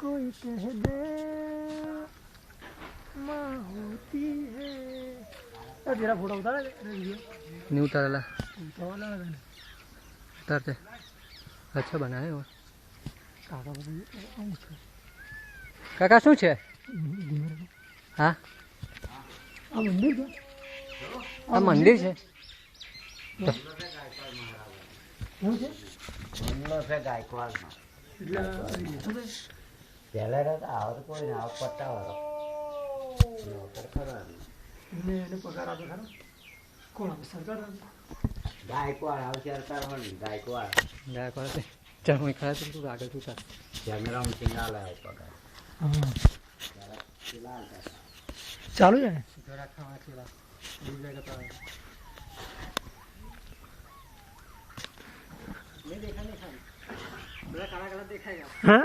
कोई कह दे माँ होती है। तो तेरा फोटो उतारा नहीं उतारा उतारते अच्छा बनाए हो काका शू है हाँ आ मंदिर है गायकवाड़ पहले रहता आवत कोई ना पट्टा वाला पगार आपे खरा कोण आपे सरकार गायकवाड़ आव सरकार होनी गायकवाड़ चल मैं खड़ा तुमको आगे तू कर जंगराम सिंगाला है पगार हां फिलहाल चालू है थोड़ा खावा खिला दूध जाएगा तो नहीं देखा नहीं खाना मेरा खाना गलत देखा है हां